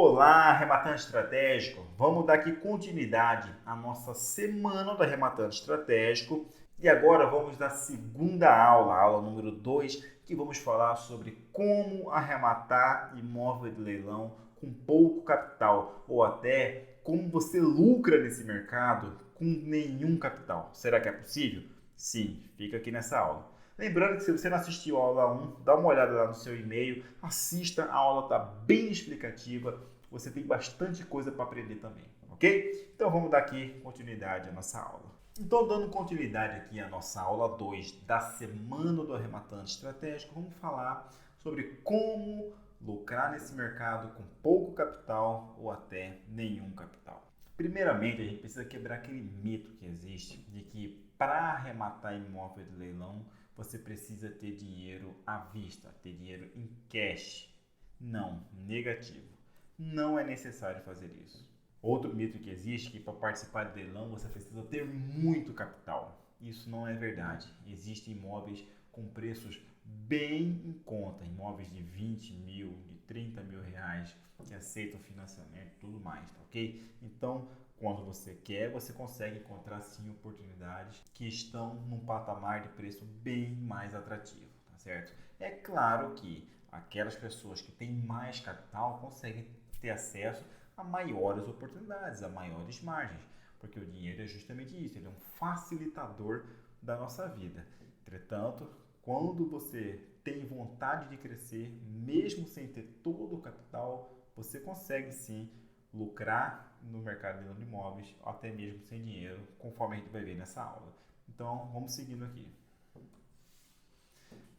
Olá, arrematante estratégico! Vamos dar aqui continuidade à nossa semana do arrematante estratégico e agora vamos na segunda aula, a aula número 2, que vamos falar sobre como arrematar imóvel de leilão com pouco capital ou até como você lucra nesse mercado com nenhum capital. Será que é possível? Sim, fica aqui nessa aula. Lembrando que se você não assistiu a aula 1, dá uma olhada lá no seu e-mail, assista, a aula está bem explicativa, você tem bastante coisa para aprender também, ok? Então vamos dar aqui continuidade à nossa aula. Então, dando continuidade aqui à nossa aula 2 da semana do arrematante estratégico, vamos falar sobre como lucrar nesse mercado com pouco capital ou até nenhum capital. Primeiramente, a gente precisa quebrar aquele mito que existe de que para arrematar imóvel de leilão, você precisa ter dinheiro à vista, ter dinheiro em cash. Não, negativo. Não é necessário fazer isso. Outro mito que existe é que para participar de leilão você precisa ter muito capital. Isso não é verdade. Existem imóveis com preços bem em conta, imóveis de 20 mil, de 30 mil reais, que aceitam financiamento e tudo mais, tá ok? Então, quando você quer, você consegue encontrar sim oportunidades que estão num patamar de preço bem mais atrativo, tá certo? É claro que aquelas pessoas que têm mais capital conseguem ter acesso a maiores oportunidades, a maiores margens, porque o dinheiro é justamente isso, ele é um facilitador da nossa vida. Entretanto, quando você tem vontade de crescer, mesmo sem ter todo o capital, você consegue sim lucrar no mercado de imóveis, até mesmo sem dinheiro, conforme a gente vai ver nessa aula. Então, vamos seguindo aqui.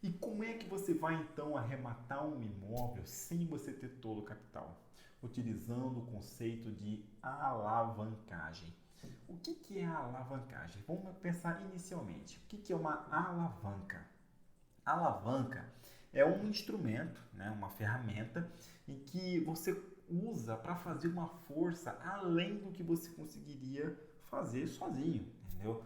E como é que você vai então arrematar um imóvel sem você ter todo o capital? Utilizando o conceito de alavancagem. O que é a alavancagem? Vamos pensar inicialmente. O que é uma alavanca? A alavanca é um instrumento, né, uma ferramenta em que você usa para fazer uma força além do que você conseguiria fazer sozinho, entendeu?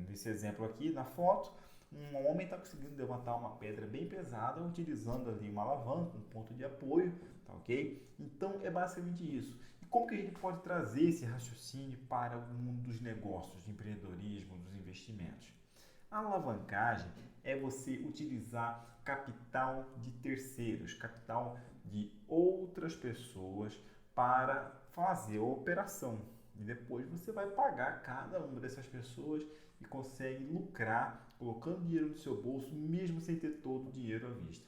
Nesse exemplo aqui, na foto, um homem está conseguindo levantar uma pedra bem pesada utilizando ali uma alavanca, um ponto de apoio, tá ok? Então é basicamente isso. E como que a gente pode trazer esse raciocínio para o mundo dos negócios, do empreendedorismo, dos investimentos? A alavancagem é você utilizar capital de terceiros, capital de outras pessoas para fazer a operação. E depois você vai pagar cada uma dessas pessoas e consegue lucrar colocando dinheiro no seu bolso, mesmo sem ter todo o dinheiro à vista.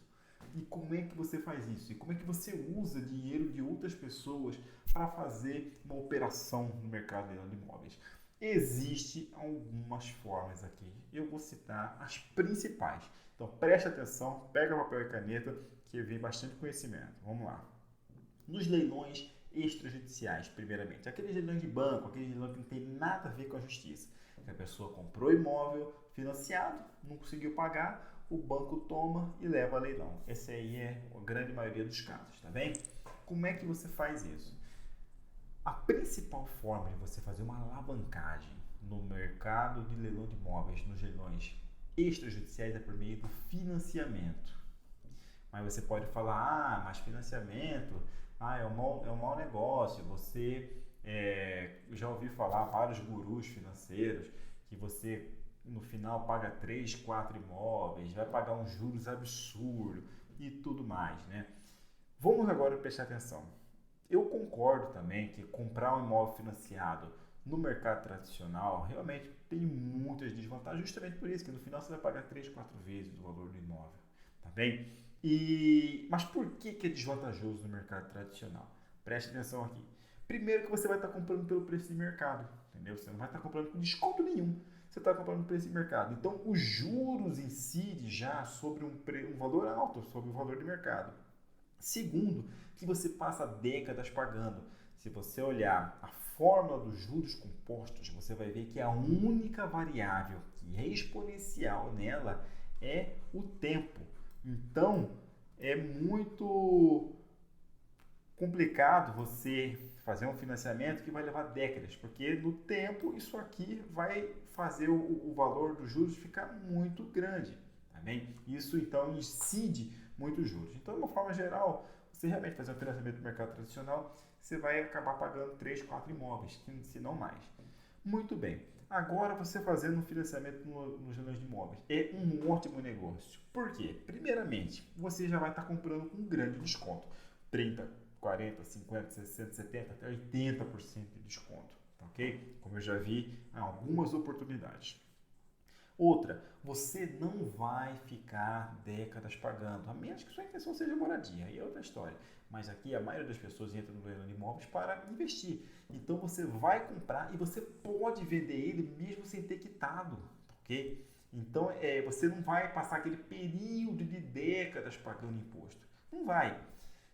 E como é que você faz isso? E como é que você usa dinheiro de outras pessoas para fazer uma operação no mercado de imóveis? Existem algumas formas aqui. Eu vou citar as principais. Então preste atenção, pega papel e caneta, que vem bastante conhecimento. Vamos lá. Nos leilões extrajudiciais, primeiramente. Aqueles leilões de banco, aqueles leilões que não tem nada a ver com a justiça. Que a pessoa comprou imóvel financiado, não conseguiu pagar, o banco toma e leva a leilão. Essa aí é a grande maioria dos casos, tá bem? Como é que você faz isso? A principal forma de você fazer uma alavancagem no mercado de leilão de imóveis, nos leilões extrajudiciais, é por meio do financiamento. Mas você pode falar, mas financiamento, é um mau negócio. Você já ouviu falar vários gurus financeiros que você no final paga 3, 4 imóveis, vai pagar uns juros absurdos e tudo mais, né? Vamos agora prestar atenção. Eu concordo também que comprar um imóvel financiado no mercado tradicional realmente tem muitas desvantagens, justamente por isso que no final você vai pagar 3, 4 vezes o valor do imóvel, tá bem? Mas por que é desvantajoso no mercado tradicional? Preste atenção aqui. Primeiro que você vai estar comprando pelo preço de mercado, entendeu? Você não vai estar comprando com desconto nenhum. Você está comprando no preço de mercado. Então, os juros incidem já sobre um valor alto, sobre o valor de mercado. Segundo, que você passa décadas pagando. Se você olhar a fórmula dos juros compostos, você vai ver que a única variável que é exponencial nela é o tempo. Então, é muito complicado você fazer um financiamento que vai levar décadas, porque no tempo isso aqui vai fazer o valor dos juros ficar muito grande, tá bem? Isso então incide muito os juros. Então, de uma forma geral, Você realmente fazer um financiamento no mercado tradicional, você vai acabar pagando 3, 4 imóveis, se não mais. Muito bem. Agora você fazendo um financiamento nos leilões de imóveis é um ótimo negócio. Por quê? Primeiramente, você já vai estar comprando com um grande desconto. 30, 40, 50, 60, 70, até 80% de desconto. Ok? Como eu já vi em algumas oportunidades. Outra, você não vai ficar décadas pagando, a menos que sua intenção seja moradia, aí é outra história. Mas aqui a maioria das pessoas entra no leilão de imóveis para investir. Então você vai comprar e você pode vender ele mesmo sem ter quitado, ok? Então você não vai passar aquele período de décadas pagando imposto. Não vai.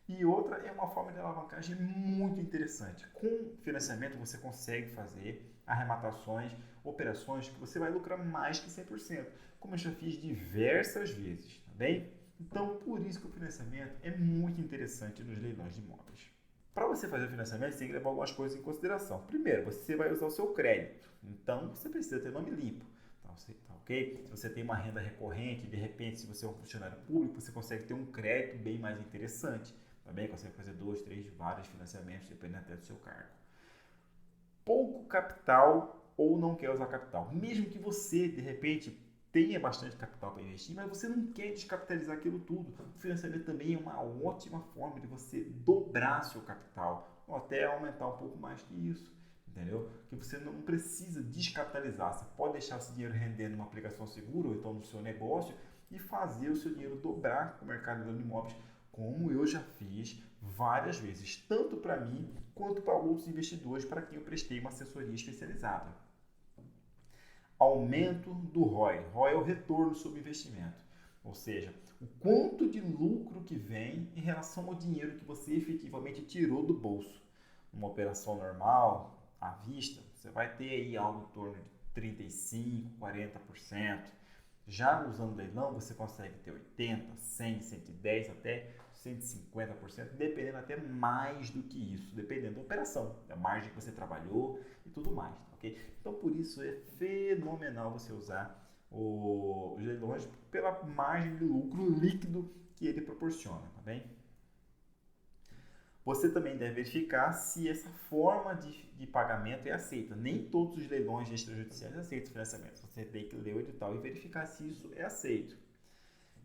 E outra é uma forma de alavancagem muito interessante. Com financiamento você consegue fazer arrematações, operações que você vai lucrar mais que 100%, como eu já fiz diversas vezes, tá bem? Então, por isso que o financiamento é muito interessante nos leilões de imóveis. Para você fazer o financiamento, você tem que levar algumas coisas em consideração. Primeiro, você vai usar o seu crédito, então você precisa ter nome limpo. Tá ok? Se você tem uma renda recorrente, de repente, se você é um funcionário público, você consegue ter um crédito bem mais interessante. Também consegue fazer 2, 3, vários financiamentos, dependendo até do seu cargo. Pouco capital ou não quer usar capital. Mesmo que você, de repente, tenha bastante capital para investir, mas você não quer descapitalizar aquilo tudo. O financiamento também é uma ótima forma de você dobrar seu capital, ou até aumentar um pouco mais que isso. Entendeu? Que você não precisa descapitalizar. Você pode deixar esse dinheiro rendendo numa aplicação segura ou então no seu negócio e fazer o seu dinheiro dobrar com o mercado de imóveis, como eu já fiz várias vezes, tanto para mim quanto para outros investidores para quem eu prestei uma assessoria especializada. Aumento do ROI. ROI é o retorno sobre investimento. Ou seja, o quanto de lucro que vem em relação ao dinheiro que você efetivamente tirou do bolso. Numa operação normal, à vista, você vai ter aí algo em torno de 35%, 40%. Já usando leilão, você consegue ter 80%, 100%, 110%, até 150%, dependendo até mais do que isso, dependendo da operação, da margem que você trabalhou e tudo mais, ok? Então, por isso é fenomenal você usar os leilões pela margem de lucro líquido que ele proporciona, tá bem? Você também deve verificar se essa forma de pagamento é aceita. Nem todos os leilões extrajudiciais aceitam financiamento. Você tem que ler o edital e verificar se isso é aceito.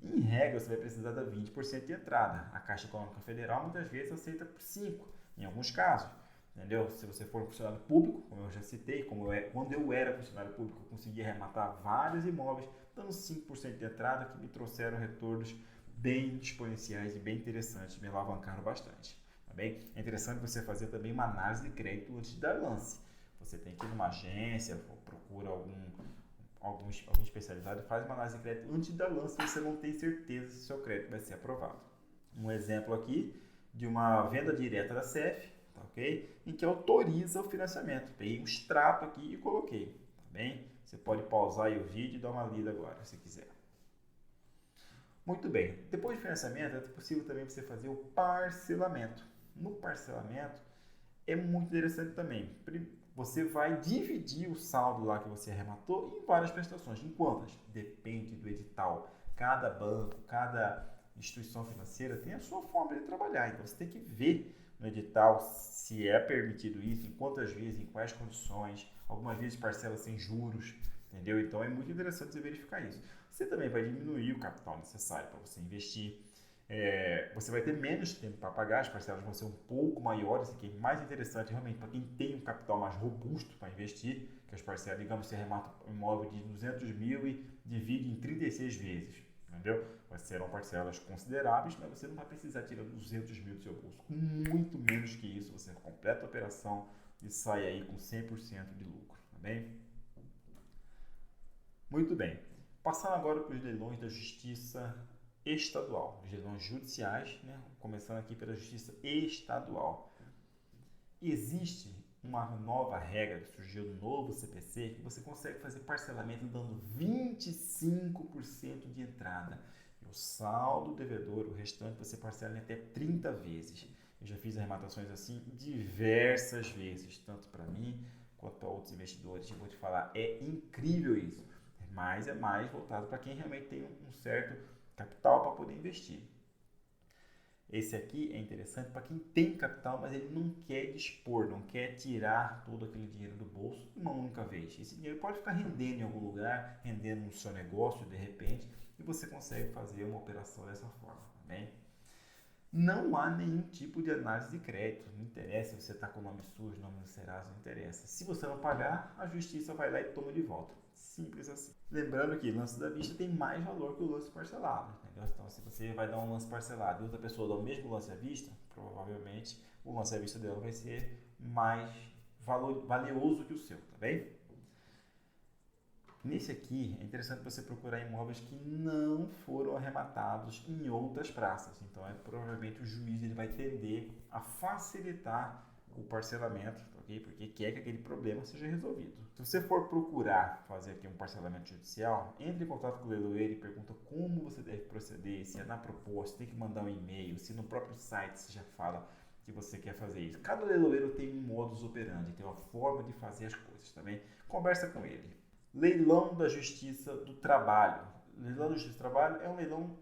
Em regra, você vai precisar dar 20% de entrada. A Caixa Econômica Federal muitas vezes aceita por 5%, em alguns casos. Entendeu? Se você for funcionário público, como eu já citei, quando eu era funcionário público, eu conseguia arrematar vários imóveis, dando 5% de entrada, que me trouxeram retornos bem exponenciais e bem interessantes, me alavancaram bastante. Bem, é interessante você fazer também uma análise de crédito antes de dar lance. Você tem que ir numa agência, procura algum especializado e faz uma análise de crédito antes de dar lance, você não tem certeza se o seu crédito vai ser aprovado. Um exemplo aqui de uma venda direta da CEF, tá ok? Em que autoriza o financiamento. Peguei um extrato aqui e coloquei, tá bem? Você pode pausar aí o vídeo e dar uma lida agora, se quiser. Muito bem, depois do financiamento é possível também você fazer o parcelamento. No parcelamento é muito interessante também. Você vai dividir o saldo lá que você arrematou em várias prestações. Em quantas? Depende do edital. Cada banco, cada instituição financeira tem a sua forma de trabalhar. Então você tem que ver no edital se é permitido isso, em quantas vezes, em quais condições. Algumas vezes parcela sem juros, entendeu? Então é muito interessante você verificar isso. Você também vai diminuir o capital necessário para você investir. Você vai ter menos tempo para pagar, as parcelas vão ser um pouco maiores, que é mais interessante realmente para quem tem um capital mais robusto para investir, que as parcelas, digamos, você arremata um imóvel de 200 mil e divide em 36 vezes, entendeu? Serão parcelas consideráveis, mas você não vai precisar tirar 200 mil do seu bolso. Com muito menos que isso, você completa a operação e sai aí com 100% de lucro, tá bem? Muito bem. Passando agora para os leilões da Justiça Estadual, os leilões judiciais, né? Começando aqui pela Justiça Estadual. Existe uma nova regra, surgiu no novo CPC, que você consegue fazer parcelamento dando 25% de entrada. E o saldo devedor, o restante, você parcela em até 30 vezes. Eu já fiz arrematações assim diversas vezes, tanto para mim quanto para outros investidores. Eu vou te falar, é incrível isso. Mas é mais voltado para quem realmente tem um certo capital para poder investir. Esse aqui é interessante para quem tem capital, mas ele não quer dispor, não quer tirar todo aquele dinheiro do bolso de uma única vez. Esse dinheiro pode ficar rendendo em algum lugar, rendendo no seu negócio de repente, e você consegue fazer uma operação dessa forma, tá bem? Não há nenhum tipo de análise de crédito, não interessa se você está com o nome sujo, nome no Serasa, não interessa. Se você não pagar, a justiça vai lá e toma de volta. Simples assim. Lembrando que o lance da vista tem mais valor que o lance parcelado, entendeu? Então, se você vai dar um lance parcelado e outra pessoa dá o mesmo lance à vista, provavelmente o lance à vista dela vai ser mais valioso que o seu, tá bem? Nesse aqui, é interessante você procurar imóveis que não foram arrematados em outras praças. Então, provavelmente o juiz ele vai tender a facilitar o parcelamento, ok? Porque quer que aquele problema seja resolvido. Se você for procurar fazer aqui um parcelamento judicial, entre em contato com o leiloeiro e pergunta como você deve proceder, se é na proposta, tem que mandar um e-mail, se no próprio site você já fala que você quer fazer isso. Cada leiloeiro tem um modus operandi, tem uma forma de fazer as coisas, também. Conversa com ele. Leilão da Justiça do Trabalho. Leilão da Justiça do Trabalho é um leilão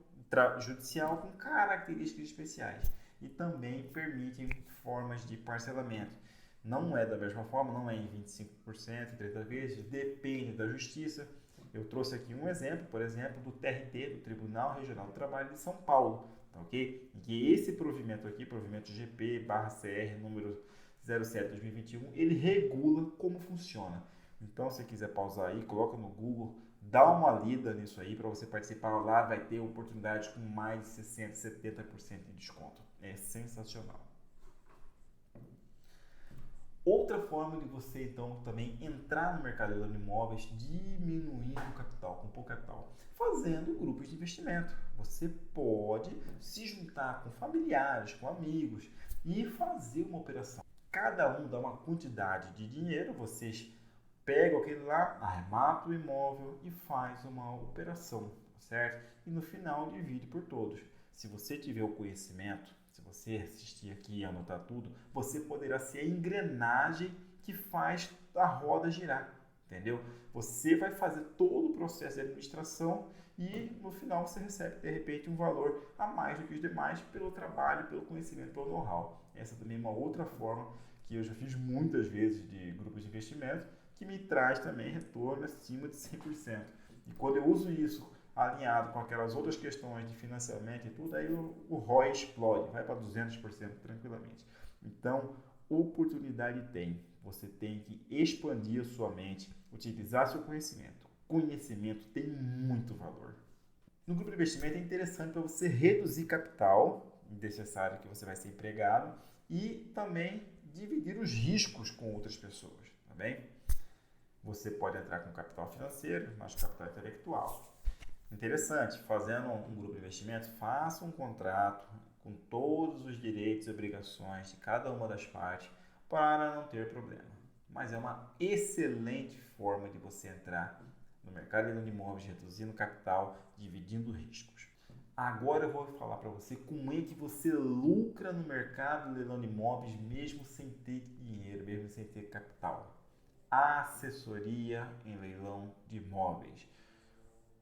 judicial com características especiais e também permite formas de parcelamento. Não é da mesma forma, não é em 25%, 30 vezes, depende da justiça. Eu trouxe aqui um exemplo, por exemplo, do TRT, do Tribunal Regional do Trabalho de São Paulo, tá ok? Em que esse provimento aqui, provimento GP/CR número 07/2021, ele regula como funciona. Então, se você quiser pausar aí, coloca no Google, dá uma lida nisso aí para você participar lá, vai ter oportunidades com mais de 60%, 70% de desconto. É sensacional. Outra forma de você, então, também entrar no mercado de imóveis, diminuindo o capital, com pouco capital, fazendo grupos de investimento. Você pode se juntar com familiares, com amigos e fazer uma operação. Cada um dá uma quantidade de dinheiro, vocês pega aquele lá, arremata o imóvel e faz uma operação, certo? E no final divide por todos. Se você tiver o conhecimento, se você assistir aqui e anotar tudo, você poderá ser a engrenagem que faz a roda girar, entendeu? Você vai fazer todo o processo de administração e no final você recebe de repente um valor a mais do que os demais pelo trabalho, pelo conhecimento, pelo know-how. Essa também é uma outra forma que eu já fiz muitas vezes de grupos de investimento, que me traz também retorno acima de 100%. E quando eu uso isso alinhado com aquelas outras questões de financiamento e tudo, aí o ROI explode, vai para 200% tranquilamente. Então, oportunidade tem. Você tem que expandir a sua mente, utilizar seu conhecimento. Conhecimento tem muito valor. No grupo de investimento é interessante para você reduzir capital necessário que você vai ser empregado e também dividir os riscos com outras pessoas, tá bem? Você pode entrar com capital financeiro, mas capital intelectual. Interessante, fazendo um grupo de investimento, faça um contrato com todos os direitos e obrigações de cada uma das partes para não ter problema. Mas é uma excelente forma de você entrar no mercado de imóveis, reduzindo capital, dividindo riscos. Agora eu vou falar para você como é que você lucra no mercado de leilão de imóveis mesmo sem ter dinheiro, mesmo sem ter capital. Assessoria em leilão de imóveis.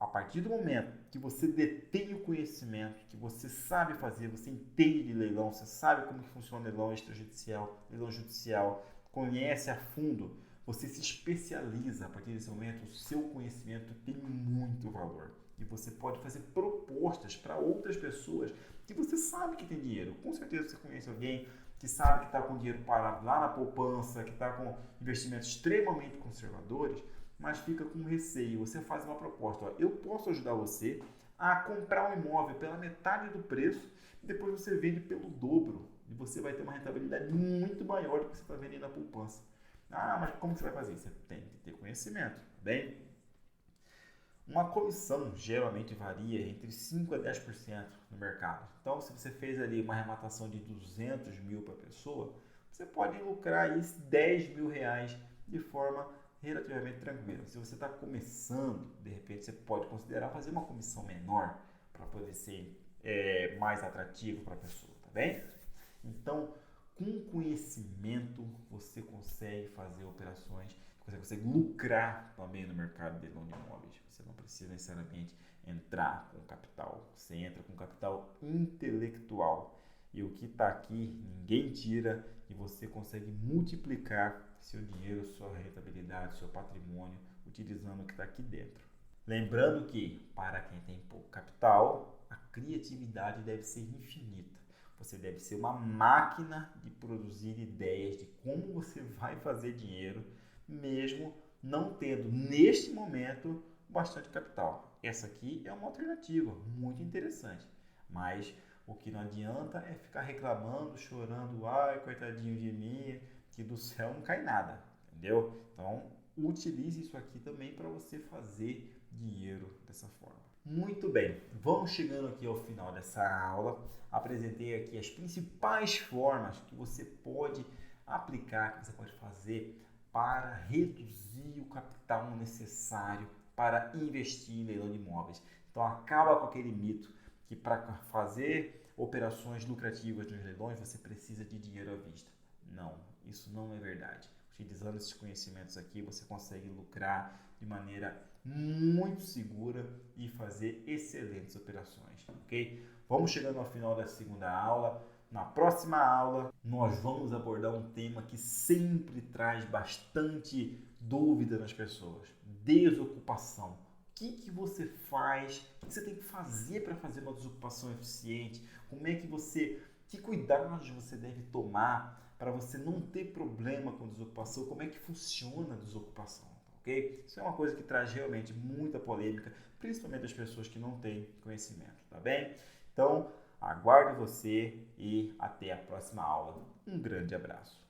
A partir do momento que você detém o conhecimento, que você sabe fazer, você entende de leilão, você sabe como que funciona o leilão extrajudicial, leilão judicial, conhece a fundo, você se especializa. A partir desse momento, o seu conhecimento tem muito valor. E você pode fazer propostas para outras pessoas que você sabe que tem dinheiro. Com certeza você conhece alguém que sabe que está com dinheiro parado lá na poupança, que está com investimentos extremamente conservadores, mas fica com receio. Você faz uma proposta, ó, eu posso ajudar você a comprar um imóvel pela metade do preço e depois você vende pelo dobro e você vai ter uma rentabilidade muito maior do que você está vendendo na poupança. Ah, mas como você vai fazer? Você tem que ter conhecimento, bem? Uma comissão geralmente varia entre 5% a 10% no mercado. Então, se você fez ali uma arrematação de 200 mil para a pessoa, você pode lucrar aí 10 mil reais de forma relativamente tranquila. Se você está começando, de repente você pode considerar fazer uma comissão menor para poder ser mais atrativo para a pessoa, tá bem? Então, com conhecimento, você consegue fazer operações, você consegue lucrar também no mercado de leilão de imóveis. Você não precisa necessariamente entrar com capital, você entra com capital intelectual. E o que está aqui, ninguém tira e você consegue multiplicar seu dinheiro, sua rentabilidade, seu patrimônio, utilizando o que está aqui dentro. Lembrando que, para quem tem pouco capital, a criatividade deve ser infinita. Você deve ser uma máquina de produzir ideias de como você vai fazer dinheiro, mesmo não tendo, neste momento, bastante capital. Essa aqui é uma alternativa muito interessante, mas o que não adianta é ficar reclamando, chorando, ai, coitadinho de mim, que do céu não cai nada, entendeu? Então, utilize isso aqui também para você fazer dinheiro dessa forma. Muito bem, vamos chegando aqui ao final dessa aula. Apresentei aqui as principais formas que você pode aplicar, que você pode fazer para reduzir o capital necessário para investir em leilão de imóveis. Então acaba com aquele mito que para fazer operações lucrativas nos leilões você precisa de dinheiro à vista. Não, isso não é verdade. Utilizando esses conhecimentos aqui você consegue lucrar de maneira muito segura e fazer excelentes operações, ok? Vamos chegando ao final da segunda aula. Na próxima aula, nós vamos abordar um tema que sempre traz bastante dúvida nas pessoas: desocupação. O que você faz? O que você tem que fazer para fazer uma desocupação eficiente? Como é que que cuidados você deve tomar para você não ter problema com desocupação? Como é que funciona a desocupação? Ok? Isso é uma coisa que traz realmente muita polêmica, principalmente as pessoas que não têm conhecimento, tá bem? Então, aguardo você e até a próxima aula. Um grande abraço.